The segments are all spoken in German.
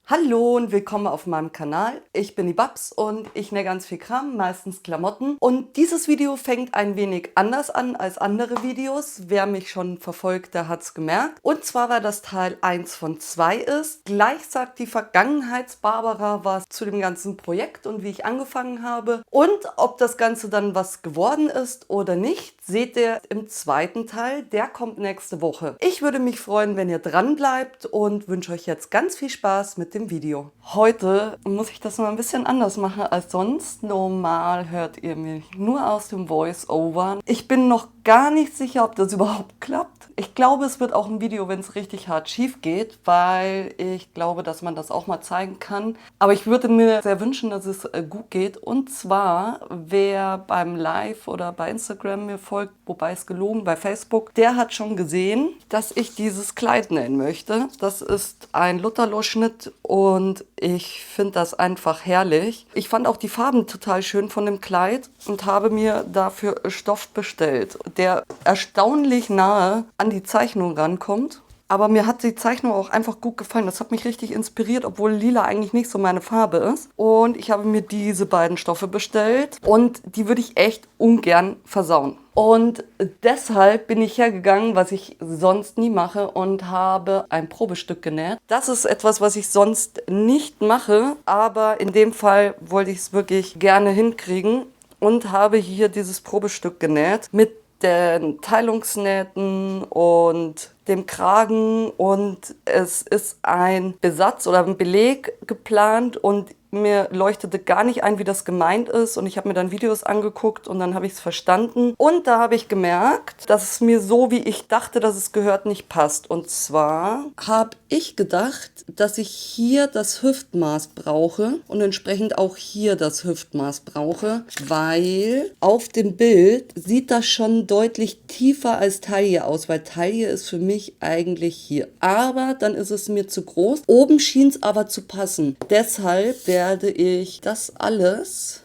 Hallo und willkommen auf meinem Kanal. Ich bin die Babs und ich nähe ganz viel Kram, meistens Klamotten. Und dieses Video fängt ein wenig anders an als andere Videos. Wer mich schon verfolgt, der hat es gemerkt. Und zwar, weil das Teil 1 von 2 ist. Gleich sagt die Vergangenheits-Barbara was zu dem ganzen Projekt und wie ich angefangen habe. Und ob das Ganze dann was geworden ist oder nicht, seht ihr im zweiten Teil. Der kommt nächste Woche. Ich würde mich freuen, wenn ihr dran bleibt und wünsche euch jetzt ganz viel Spaß mit dem Video. Heute muss ich das mal ein bisschen anders machen als sonst. Normal hört ihr mich nur aus dem Voice-Over. Ich bin noch gar nicht sicher, ob das überhaupt klappt. Ich glaube, es wird auch ein Video, wenn es richtig hart schief geht, weil ich glaube, dass man das auch mal zeigen kann. Aber ich würde mir sehr wünschen, dass es gut geht. Und zwar, wer beim Live oder bei Instagram mir folgt, wobei es gelogen, bei Facebook, der hat schon gesehen, dass ich dieses Kleid nähen möchte. Das ist ein Lutherloh-Schnitt und ich finde das einfach herrlich. Ich fand auch die Farben total schön von dem Kleid und habe mir dafür Stoff bestellt, der erstaunlich nahe an die Zeichnung rankommt. Aber mir hat die Zeichnung auch einfach gut gefallen. Das hat mich richtig inspiriert, obwohl lila eigentlich nicht so meine Farbe ist. Und ich habe mir diese beiden Stoffe bestellt und die würde ich echt ungern versauen. Und deshalb bin ich hergegangen, was ich sonst nie mache, und habe ein Probestück genäht. Das ist etwas, was ich sonst nicht mache, aber in dem Fall wollte ich es wirklich gerne hinkriegen und habe hier dieses Probestück genäht mit den Teilungsnähten und dem Kragen, und es ist ein Besatz oder ein Beleg geplant und mir leuchtete gar nicht ein, wie das gemeint ist, und ich habe mir dann Videos angeguckt und dann habe ich es verstanden und da habe ich gemerkt, dass es mir so, wie ich dachte, dass es gehört, nicht passt. Und zwar habe ich gedacht, dass ich hier das Hüftmaß brauche und entsprechend auch hier das Hüftmaß brauche, weil auf dem Bild sieht das schon deutlich tiefer als Taille aus, weil Taille ist für mich eigentlich hier. Aber dann ist es mir zu groß. Oben schien es aber zu passen. Deshalb werde ich das alles,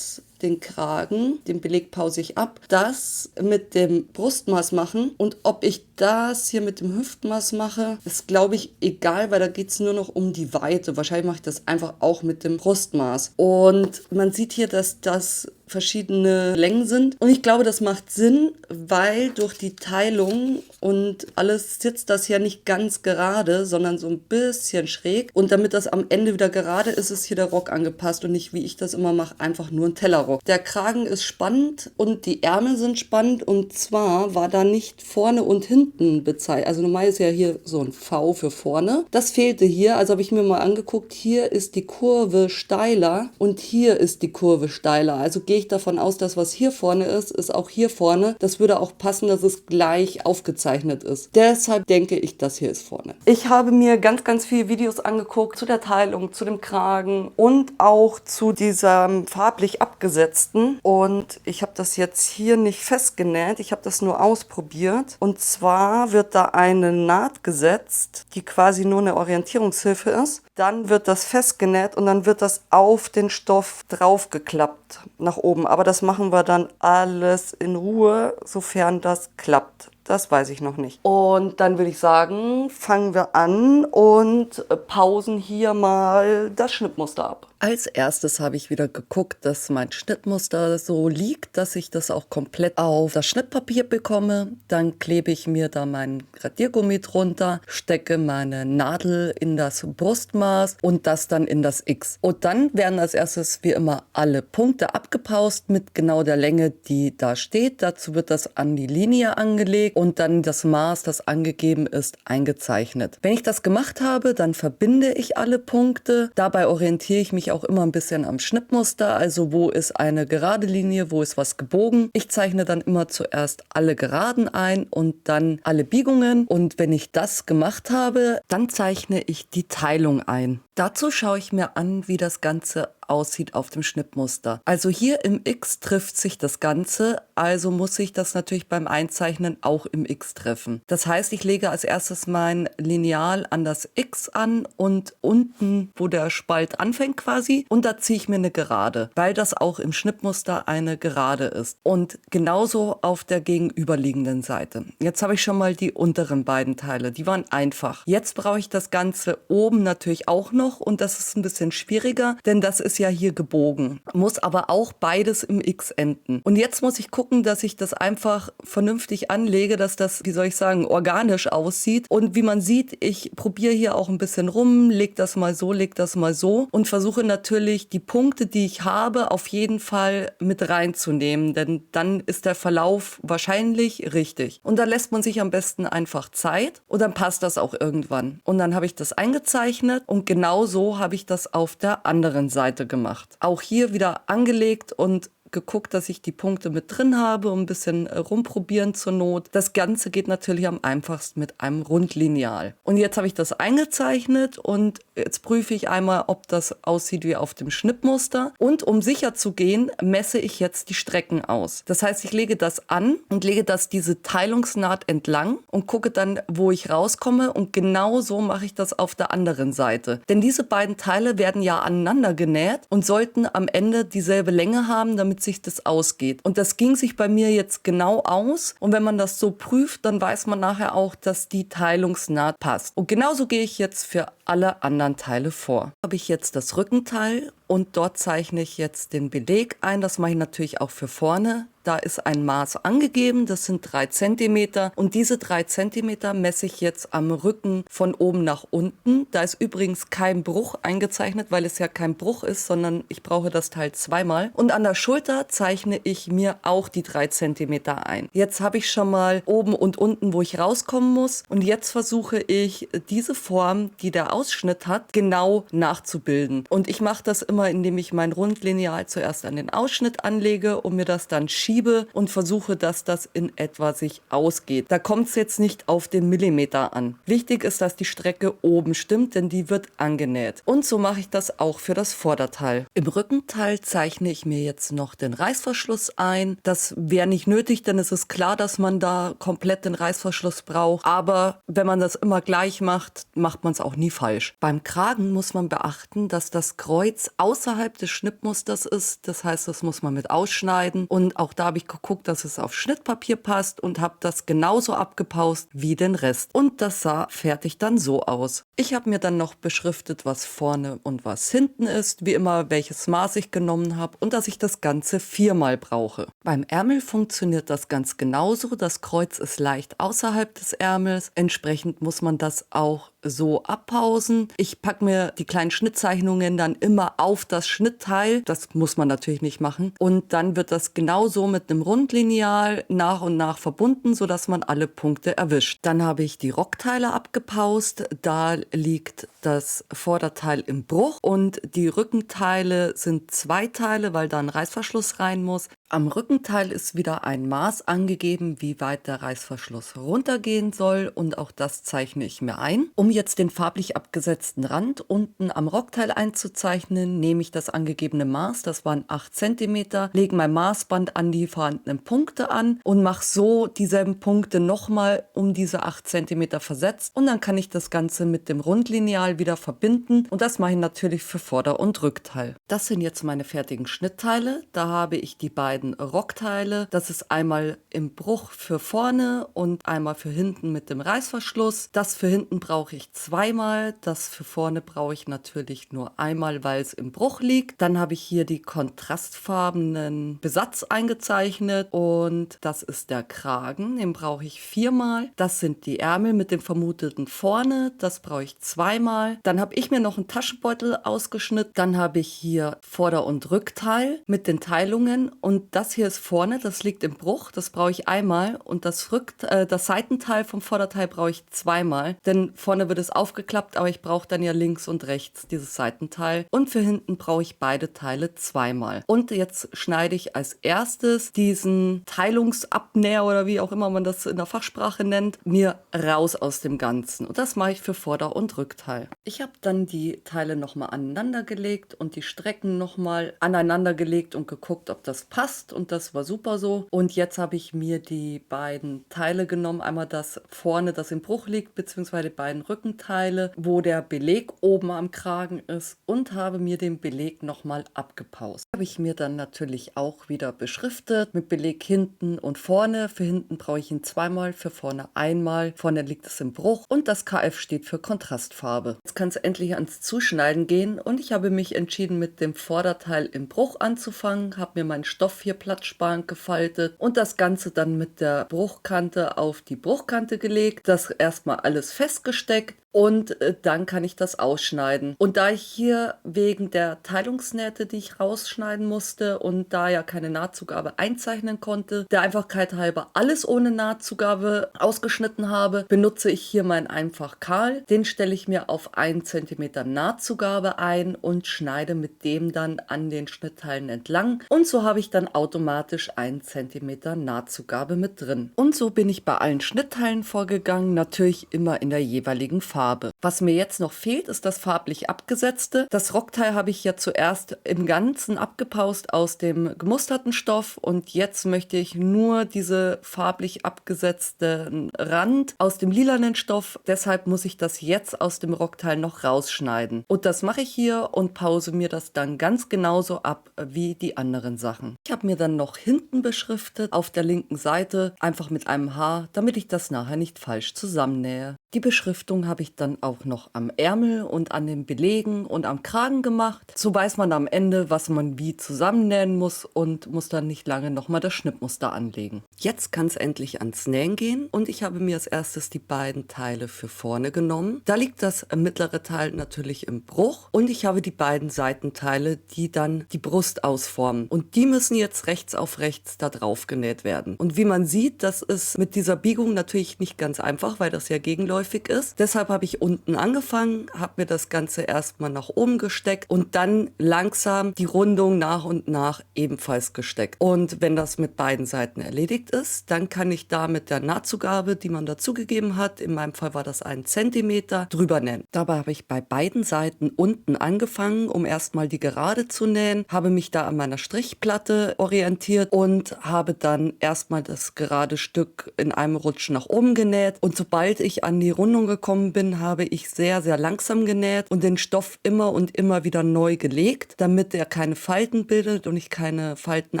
den Kragen, den Beleg pause ich ab, das mit dem Brustmaß machen, und ob ich das hier mit dem Hüftmaß mache, ist, glaube ich, egal, weil da geht es nur noch um die Weite. Wahrscheinlich mache ich das einfach auch mit dem Brustmaß. Und man sieht hier, dass das verschiedene Längen sind. Und ich glaube, das macht Sinn, weil durch die Teilung und alles sitzt das ja nicht ganz gerade, sondern so ein bisschen schräg. Und damit das am Ende wieder gerade ist, ist hier der Rock angepasst und nicht, wie ich das immer mache, einfach nur ein Tellerrock. Der Kragen ist spannend und die Ärmel sind spannend, und zwar war da nicht vorne und hinten bezeichnet. Also normal ist ja hier so ein V für vorne. Das fehlte hier, also habe ich mir mal angeguckt, hier ist die Kurve steiler und hier ist die Kurve steiler. Also gehe ich davon aus, dass was hier vorne ist auch hier vorne. Das würde auch passen, dass es gleich aufgezeichnet ist. Deshalb denke ich, das hier ist vorne. Ich habe mir ganz, ganz viele Videos angeguckt zu der Teilung, zu dem Kragen und auch zu diesem farblich abgesetzten. Und ich habe das jetzt hier nicht festgenäht. Ich habe das nur ausprobiert. Und zwar wird da eine Naht gesetzt, die quasi nur eine Orientierungshilfe ist. Dann wird das festgenäht und dann wird das auf den Stoff draufgeklappt nach oben. Aber das machen wir dann alles in Ruhe, sofern das klappt. Das weiß ich noch nicht. Und dann würde ich sagen, fangen wir an und pausen hier mal das Schnittmuster ab. Als erstes habe ich wieder geguckt, dass mein Schnittmuster so liegt, dass ich das auch komplett auf das Schnittpapier bekomme. Dann klebe ich mir da meinen Radiergummi drunter, stecke meine Nadel in das Brustmaß und das dann in das X. Und dann werden als erstes wie immer alle Punkte abgepaust mit genau der Länge, die da steht. Dazu wird das an die Linie angelegt und dann das Maß, das angegeben ist, eingezeichnet. Wenn ich das gemacht habe, dann verbinde ich alle Punkte. Dabei orientiere ich mich auch immer ein bisschen am Schnittmuster, also wo ist eine gerade Linie, wo ist was gebogen. Ich zeichne dann immer zuerst alle Geraden ein und dann alle Biegungen, und wenn ich das gemacht habe, dann zeichne ich die Teilung ein. Dazu schaue ich mir an, wie das Ganze aussieht auf dem Schnittmuster. Also hier im X trifft sich das Ganze, also muss ich das natürlich beim Einzeichnen auch im X treffen. Das heißt, ich lege als erstes mein Lineal an das X an und unten, wo der Spalt anfängt quasi, und da ziehe ich mir eine Gerade, weil das auch im Schnittmuster eine Gerade ist. Und genauso auf der gegenüberliegenden Seite. Jetzt habe ich schon mal die unteren beiden Teile, die waren einfach. Jetzt brauche ich das Ganze oben natürlich auch noch und das ist ein bisschen schwieriger, denn das ist ja hier gebogen. Muss aber auch beides im X enden. Und jetzt muss ich gucken, dass ich das einfach vernünftig anlege, dass das, wie soll ich sagen, organisch aussieht. Und wie man sieht, ich probiere hier auch ein bisschen rum, leg das mal so und versuche natürlich die Punkte, die ich habe, auf jeden Fall mit reinzunehmen, denn dann ist der Verlauf wahrscheinlich richtig. Und dann lässt man sich am besten einfach Zeit und dann passt das auch irgendwann. Und dann habe ich das eingezeichnet und genau so habe ich das auf der anderen Seite gemacht. Auch hier wieder angelegt und geguckt, dass ich die Punkte mit drin habe und ein bisschen rumprobieren zur Not. Das Ganze geht natürlich am einfachsten mit einem Rundlineal. Und jetzt habe ich das eingezeichnet und jetzt prüfe ich einmal, ob das aussieht wie auf dem Schnittmuster. Und um sicher zu gehen, messe ich jetzt die Strecken aus. Das heißt, ich lege das an und lege das diese Teilungsnaht entlang und gucke dann, wo ich rauskomme. Und genau so mache ich das auf der anderen Seite. Denn diese beiden Teile werden ja aneinander genäht und sollten am Ende dieselbe Länge haben, damit sich das ausgeht. Und das ging sich bei mir jetzt genau aus. Und wenn man das so prüft, dann weiß man nachher auch, dass die Teilungsnaht passt. Und genauso gehe ich jetzt für alle anderen Teile vor. Habe ich jetzt das Rückenteil und dort zeichne ich jetzt den Beleg ein. Das mache ich natürlich auch für vorne. Da ist ein Maß angegeben, das sind 3 cm und diese 3 cm messe ich jetzt am Rücken von oben nach unten. Da ist übrigens kein Bruch eingezeichnet, weil es ja kein Bruch ist, sondern ich brauche das Teil zweimal. Und an der Schulter zeichne ich mir auch die 3 cm ein. Jetzt habe ich schon mal oben und unten, wo ich rauskommen muss und jetzt versuche ich diese Form, die der Ausschnitt hat, genau nachzubilden. Und ich mache das immer, indem ich mein Rundlineal zuerst an den Ausschnitt anlege und mir das dann schiebe und versuche, dass das in etwa sich ausgeht. Da kommt es jetzt nicht auf den Millimeter an. Wichtig ist, dass die Strecke oben stimmt, denn die wird angenäht. Und so mache ich das auch für das Vorderteil. Im Rückenteil zeichne ich mir jetzt noch den Reißverschluss ein. Das wäre nicht nötig, denn es ist klar, dass man da komplett den Reißverschluss braucht. Aber wenn man das immer gleich macht, macht man es auch nie falsch. Beim Kragen muss man beachten, dass das Kreuz außerhalb des Schnittmusters ist. Das heißt, das muss man mit ausschneiden und auch da habe ich geguckt, dass es auf Schnittpapier passt und habe das genauso abgepaust wie den Rest. Und das sah fertig dann so aus. Ich habe mir dann noch beschriftet, was vorne und was hinten ist, wie immer welches Maß ich genommen habe und dass ich das Ganze 4-mal brauche. Beim Ärmel funktioniert das ganz genauso. Das Kreuz ist leicht außerhalb des Ärmels. Entsprechend muss man das auch so abpausen. Ich packe mir die kleinen Schnittzeichnungen dann immer auf das Schnittteil. Das muss man natürlich nicht machen. Und dann wird das genauso mit einem Rundlineal nach und nach verbunden, sodass man alle Punkte erwischt. Dann habe ich die Rockteile abgepaust. Da liegt das Vorderteil im Bruch und die Rückenteile sind 2 Teile, weil da ein Reißverschluss rein muss. Am Rückenteil ist wieder ein Maß angegeben, wie weit der Reißverschluss runtergehen soll und auch das zeichne ich mir ein. Um jetzt den farblich abgesetzten Rand unten am Rockteil einzuzeichnen, nehme ich das angegebene Maß, das waren 8 cm, lege mein Maßband an die vorhandenen Punkte an und mache so dieselben Punkte nochmal um diese 8 cm versetzt und dann kann ich das Ganze mit dem Rundlineal wieder verbinden und das mache ich natürlich für Vorder- und Rückteil. Das sind jetzt meine fertigen Schnittteile, da habe ich die beiden Rockteile, das ist einmal im Bruch für vorne und einmal für hinten mit dem Reißverschluss. Das für hinten brauche ich 2-mal, das für vorne brauche ich natürlich nur einmal, weil es im Bruch liegt. Dann habe ich hier die kontrastfarbenen Besatz eingezeichnet und das ist der Kragen, den brauche ich 4-mal. Das sind die Ärmel mit dem vermuteten vorne, das brauche ich 2-mal. Dann habe ich mir noch einen Taschenbeutel ausgeschnitten, dann habe ich hier Vorder- und Rückteil mit den Teilungen und das hier ist vorne, das liegt im Bruch, das brauche ich einmal und das Seitenteil vom Vorderteil brauche ich 2-mal, denn vorne habe das aufgeklappt, aber ich brauche dann ja links und rechts dieses Seitenteil. Und für hinten brauche ich beide Teile zweimal. Und jetzt schneide ich als erstes diesen Teilungsabnäher oder wie auch immer man das in der Fachsprache nennt, mir raus aus dem Ganzen. Und das mache ich für Vorder- und Rückteil. Ich habe dann die Teile nochmal aneinander gelegt und die Strecken nochmal aneinander gelegt und geguckt, ob das passt. Und das war super so. Und jetzt habe ich mir die beiden Teile genommen. Einmal das vorne, das im Bruch liegt, beziehungsweise die beiden Rückenteile, wo der Beleg oben am Kragen ist, und habe mir den Beleg nochmal abgepaust. Habe ich mir dann natürlich auch wieder beschriftet mit Beleg hinten und vorne. Für hinten brauche ich ihn zweimal, für vorne einmal. Vorne liegt es im Bruch und das KF steht für Kontrastfarbe. Jetzt kann es endlich ans Zuschneiden gehen und ich habe mich entschieden, mit dem Vorderteil im Bruch anzufangen, habe mir meinen Stoff hier platzsparend gefaltet und das Ganze dann mit der Bruchkante auf die Bruchkante gelegt, das erstmal alles festgesteckt. Und dann kann ich das ausschneiden. Und da ich hier wegen der Teilungsnähte, die ich rausschneiden musste und da ja keine Nahtzugabe einzeichnen konnte, der Einfachkeit halber alles ohne Nahtzugabe ausgeschnitten habe, benutze ich hier meinen Einfach Kahl. Den stelle ich mir auf 1 cm Nahtzugabe ein und schneide mit dem dann an den Schnittteilen entlang. Und so habe ich dann automatisch 1 cm Nahtzugabe mit drin. Und so bin ich bei allen Schnittteilen vorgegangen, natürlich immer in der jeweiligen Farbe. Was mir jetzt noch fehlt, ist das farblich abgesetzte. Das Rockteil habe ich ja zuerst im Ganzen abgepaust aus dem gemusterten Stoff und jetzt möchte ich nur diese farblich abgesetzten Rand aus dem lilanen Stoff. Deshalb muss ich das jetzt aus dem Rockteil noch rausschneiden. Und das mache ich hier und pause mir das dann ganz genauso ab wie die anderen Sachen. Ich habe mir dann noch hinten beschriftet auf der linken Seite, einfach mit einem H, damit ich das nachher nicht falsch zusammennähe. Die Beschriftung habe ich dann auch noch am Ärmel und an den Belegen und am Kragen gemacht. So weiß man am Ende, was man wie zusammennähen muss und muss dann nicht lange nochmal das Schnittmuster anlegen. Jetzt kann es endlich ans Nähen gehen und ich habe mir als erstes die beiden Teile für vorne genommen. Da liegt das mittlere Teil natürlich im Bruch und ich habe die beiden Seitenteile, die dann die Brust ausformen. Und die müssen jetzt rechts auf rechts da drauf genäht werden. Und wie man sieht, das ist mit dieser Biegung natürlich nicht ganz einfach, weil das ja gegenläufig ist. Deshalb habe ich unten angefangen, habe mir das Ganze erstmal nach oben gesteckt und dann langsam die Rundung nach und nach ebenfalls gesteckt. Und wenn das mit beiden Seiten erledigt ist, dann kann ich da mit der Nahtzugabe, die man dazugegeben hat, in meinem Fall war das 1 cm, drüber nähen. Dabei habe ich bei beiden Seiten unten angefangen, um erstmal die Gerade zu nähen, habe mich da an meiner Strichplatte orientiert und habe dann erstmal das gerade Stück in einem Rutsch nach oben genäht. Und sobald ich an die Rundung gekommen bin, habe ich sehr, sehr langsam genäht und den Stoff immer und immer wieder neu gelegt, damit er keine Falten bildet und ich keine Falten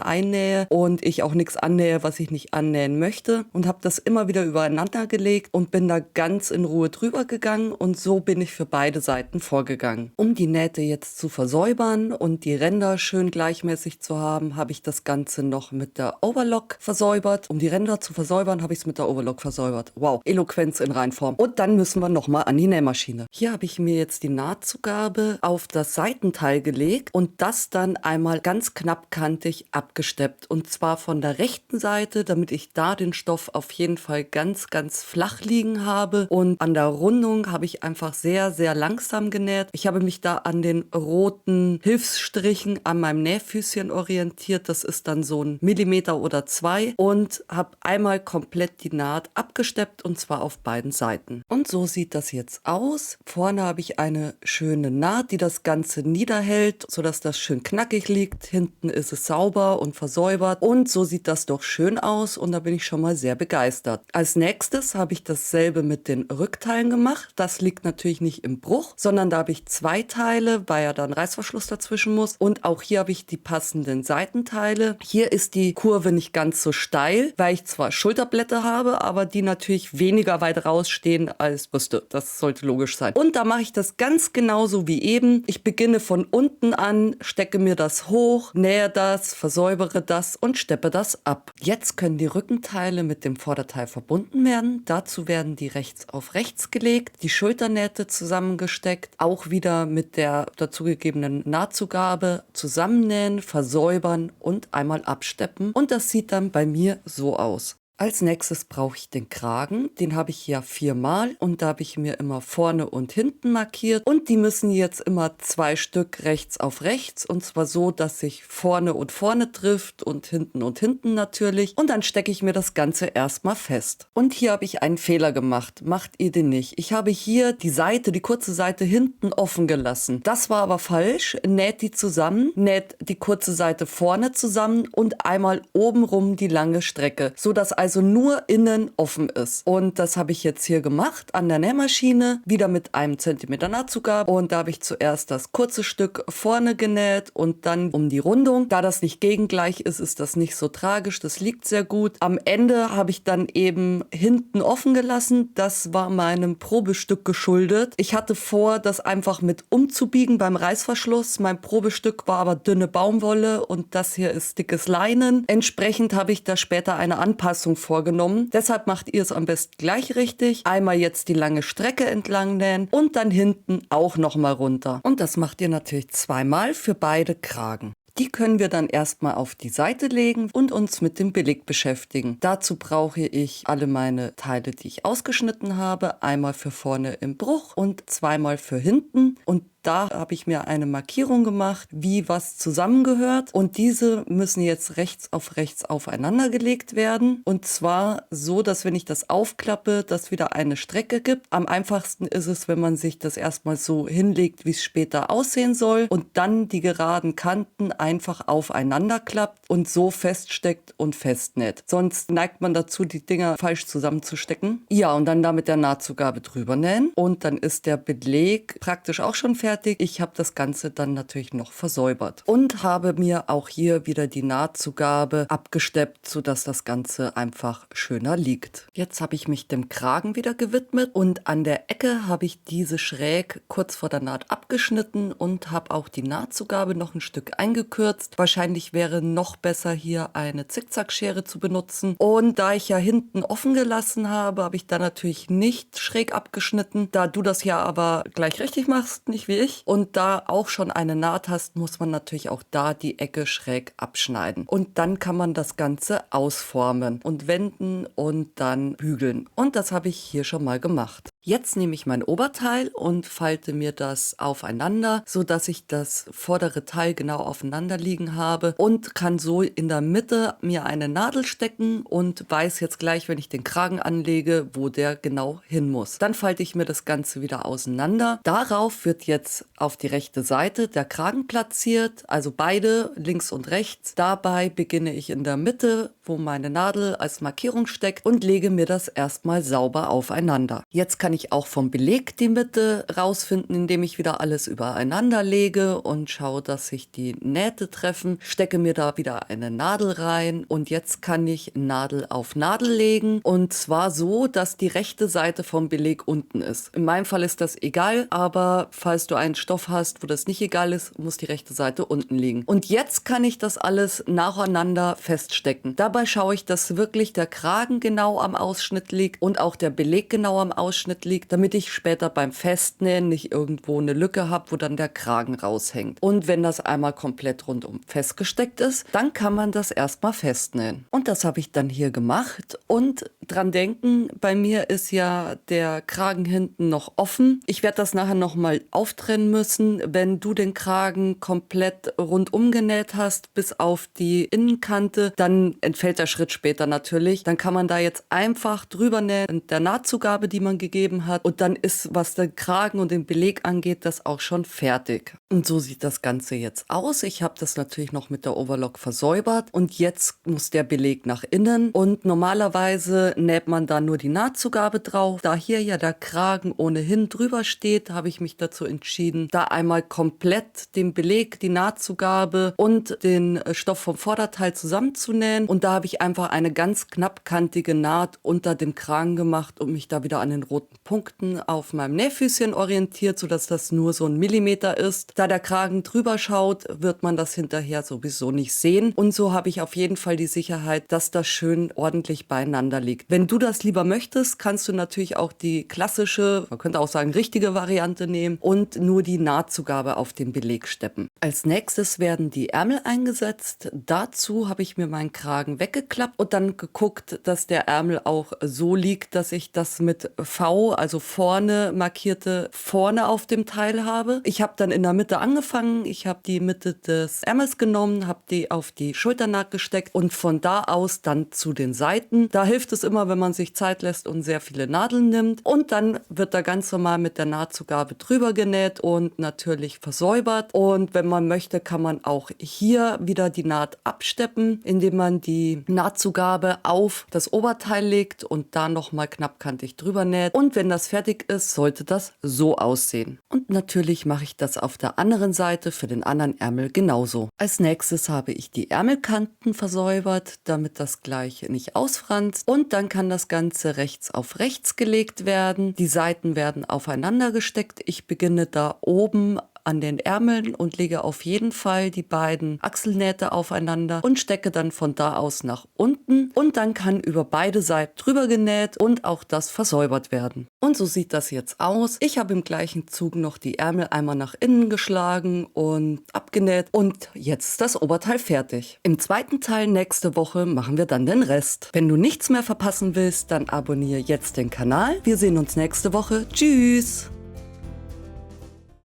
einnähe und ich auch nichts annähe, was ich nicht annähen möchte, und habe das immer wieder übereinander gelegt und bin da ganz in Ruhe drüber gegangen und so bin ich für beide Seiten vorgegangen. Um die Nähte jetzt zu versäubern und die Ränder schön gleichmäßig zu haben, habe ich das Ganze noch mit der Overlock versäubert. Um die Ränder zu versäubern, habe ich es mit der Overlock versäubert. Wow, Eloquenz in Reinform. Und dann müssen wir nochmal an die Nähmaschine. Hier habe ich mir jetzt die Nahtzugabe auf das Seitenteil gelegt und das dann einmal ganz knappkantig abgesteppt. Und zwar von der rechten Seite, damit ich da den Stoff auf jeden Fall ganz, ganz flach liegen habe. Und an der Rundung habe ich einfach sehr, sehr langsam genäht. Ich habe mich da an den roten Hilfsstrichen an meinem Nähfüßchen orientiert. Das ist dann so ein Millimeter oder 2 und habe einmal komplett die Naht abgesteppt und zwar auf beiden Seiten. Und so sieht das jetzt aus. Vorne habe ich eine schöne Naht, die das Ganze niederhält, sodass das schön knackig liegt. Hinten ist es sauber und versäubert und so sieht das doch schön aus und da bin ich schon mal sehr begeistert. Als nächstes habe ich dasselbe mit den Rückteilen gemacht. Das liegt natürlich nicht im Bruch, sondern da habe ich 2 Teile, weil ja da ein Reißverschluss dazwischen muss, und auch hier habe ich die passenden Seitenteile. Hier ist die Kurve nicht ganz so steil, weil ich zwar Schulterblätter habe, aber die natürlich weniger weit rausstehen als Brüste. Das sollte logisch sein. Und da mache ich das ganz genauso wie eben. Ich beginne von unten an, stecke mir das hoch, nähe das, versäubere das und steppe das ab. Jetzt können die Rückenteile mit dem Vorderteil verbunden werden. Dazu werden die rechts auf rechts gelegt, die Schulternähte zusammengesteckt, auch wieder mit der dazugegebenen Nahtzugabe zusammennähen, versäubern und einmal absteppen. Und das sieht dann bei mir so aus. Als nächstes brauche ich den Kragen. Den habe ich ja 4-mal und da habe ich mir immer vorne und hinten markiert. Und die müssen jetzt immer 2 Stück rechts auf rechts. Und zwar so, dass sich vorne und vorne trifft und hinten natürlich. Und dann stecke ich mir das Ganze erstmal fest. Und hier habe ich einen Fehler gemacht. Macht ihr den nicht. Ich habe hier die Seite, die kurze Seite hinten offen gelassen. Das war aber falsch. Näht die zusammen, näht die kurze Seite vorne zusammen und einmal obenrum die lange Strecke, so dass also nur innen offen ist. Und das habe ich jetzt hier gemacht an der Nähmaschine, wieder mit einem Zentimeter Nahtzugabe. Und da habe ich zuerst das kurze Stück vorne genäht und dann um die Rundung. Da das nicht gegengleich ist, ist das nicht so tragisch. Das liegt sehr gut. Am Ende habe ich dann eben hinten offen gelassen. Das war meinem Probestück geschuldet. Ich hatte vor, das einfach mit umzubiegen beim Reißverschluss. Mein Probestück war aber dünne Baumwolle und das hier ist dickes Leinen. Entsprechend habe ich da später eine Anpassung vorgenommen. Deshalb macht ihr es am besten gleich richtig. Einmal jetzt die lange Strecke entlang nähen und dann hinten auch nochmal runter. Und das macht ihr natürlich 2-mal für beide Kragen. Die können wir dann erstmal auf die Seite legen und uns mit dem Beleg beschäftigen. Dazu brauche ich alle meine Teile, die ich ausgeschnitten habe. Einmal für vorne im Bruch und 2-mal für hinten. Und da habe ich mir eine Markierung gemacht, wie was zusammengehört. Und diese müssen jetzt rechts auf rechts aufeinander gelegt werden. Und zwar so, dass wenn ich das aufklappe, das wieder eine Strecke gibt. Am einfachsten ist es, wenn man sich das erstmal so hinlegt, wie es später aussehen soll. Und dann die geraden Kanten einfach aufeinander klappt und so feststeckt und festnäht. Sonst neigt man dazu, die Dinger falsch zusammenzustecken. Ja, und dann da mit der Nahtzugabe drüber nähen. Und dann ist der Beleg praktisch auch schon fertig. Ich habe das Ganze dann natürlich noch versäubert und habe mir auch hier wieder die Nahtzugabe abgesteppt, sodass das Ganze einfach schöner liegt. Jetzt habe ich mich dem Kragen wieder gewidmet und an der Ecke habe ich diese schräg kurz vor der Naht abgeschnitten und habe auch die Nahtzugabe noch ein Stück eingekürzt. Wahrscheinlich wäre noch besser hier eine Zickzackschere zu benutzen. Und da ich ja hinten offen gelassen habe, habe ich da natürlich nicht schräg abgeschnitten. Da du das ja aber gleich richtig machst, nicht wie ich, und da auch schon eine Naht hast, muss man natürlich auch da die Ecke schräg abschneiden. Und dann kann man das Ganze ausformen und wenden und dann bügeln. Und das habe ich hier schon mal gemacht. Jetzt nehme ich mein Oberteil und falte mir das aufeinander, so dass ich das vordere Teil genau aufeinander liegen habe und kann so in der Mitte mir eine Nadel stecken und weiß jetzt gleich, wenn ich den Kragen anlege, wo der genau hin muss. Dann falte ich mir das Ganze wieder auseinander. Darauf wird jetzt auf die rechte Seite der Kragen platziert, also beide links und rechts. Dabei beginne ich in der Mitte, wo meine Nadel als Markierung steckt, und lege mir das erstmal sauber aufeinander. Jetzt kann ich auch vom Beleg die Mitte rausfinden, indem ich wieder alles übereinander lege und schaue, dass sich die Nähte treffen. Stecke mir da wieder eine Nadel rein und jetzt kann ich Nadel auf Nadel legen, und zwar so, dass die rechte Seite vom Beleg unten ist. In meinem Fall ist das egal, aber falls du einen Stoff hast, wo das nicht egal ist, muss die rechte Seite unten liegen. Und jetzt kann ich das alles nacheinander feststecken. Dabei schaue ich, dass wirklich der Kragen genau am Ausschnitt liegt und auch der Beleg genau am Ausschnitt liegt, damit ich später beim Festnähen nicht irgendwo eine Lücke habe, wo dann der Kragen raushängt. Und wenn das einmal komplett rundum festgesteckt ist, dann kann man das erstmal festnähen. Und das habe ich dann hier gemacht. Und dran denken, bei mir ist ja der Kragen hinten noch offen. Ich werde das nachher nochmal auftrennen müssen. Wenn du den Kragen komplett rundum genäht hast, bis auf die Innenkante, dann entfällt der Schritt später natürlich. Dann kann man da jetzt einfach drüber nähen mit der Nahtzugabe, die man gegeben hat. Und dann ist, was den Kragen und den Beleg angeht, das auch schon fertig. Und so sieht das Ganze jetzt aus. Ich habe das natürlich noch mit der Overlock versäubert. Und jetzt muss der Beleg nach innen. Und normalerweise näht man da nur die Nahtzugabe drauf. Da hier ja der Kragen ohnehin drüber steht, habe ich mich dazu entschieden, da einmal komplett den Beleg, die Nahtzugabe und den Stoff vom Vorderteil zusammenzunähen. Und da habe ich einfach eine ganz knappkantige Naht unter dem Kragen gemacht und mich da wieder an den roten Punkten auf meinem Nähfüßchen orientiert, sodass das nur so 1 Millimeter ist. Da der Kragen drüber schaut, wird man das hinterher sowieso nicht sehen. Und so habe ich auf jeden Fall die Sicherheit, dass das schön ordentlich beieinander liegt. Wenn du das lieber möchtest, kannst du natürlich auch die klassische, man könnte auch sagen richtige Variante nehmen und nur die Nahtzugabe auf den Beleg steppen. Als nächstes werden die Ärmel eingesetzt. Dazu habe ich mir meinen Kragen weggeklappt und dann geguckt, dass der Ärmel auch so liegt, dass ich das mit V, also vorne markierte, vorne auf dem Teil habe. Ich habe dann in der Mitte angefangen, ich habe die Mitte des Ärmels genommen, habe die auf die Schulternaht gesteckt und von da aus dann zu den Seiten. Da hilft es immer, wenn man sich Zeit lässt und sehr viele Nadeln nimmt. Und dann wird da ganz normal mit der Nahtzugabe drüber genäht und natürlich versäubert. Und wenn man möchte, kann man auch hier wieder die Naht absteppen, indem man die Nahtzugabe auf das Oberteil legt und da nochmal knappkantig drüber näht. Und wenn das fertig ist, sollte das so aussehen. Und natürlich mache ich das auf der anderen Seite für den anderen Ärmel genauso. Als nächstes habe ich die Ärmelkanten versäubert, damit das gleich nicht ausfranst. Und dann kann das Ganze rechts auf rechts gelegt werden. Die Seiten werden aufeinander gesteckt. Ich beginne da oben an den Ärmeln und lege auf jeden Fall die beiden Achselnähte aufeinander und stecke dann von da aus nach unten und dann kann über beide Seiten drüber genäht und auch das versäubert werden. Und so sieht das jetzt aus. Ich habe im gleichen Zug noch die Ärmel einmal nach innen geschlagen und abgenäht und jetzt ist das Oberteil fertig. Im zweiten Teil nächste Woche machen wir dann den Rest. Wenn du nichts mehr verpassen willst, dann abonniere jetzt den Kanal. Wir sehen uns nächste Woche. Tschüss!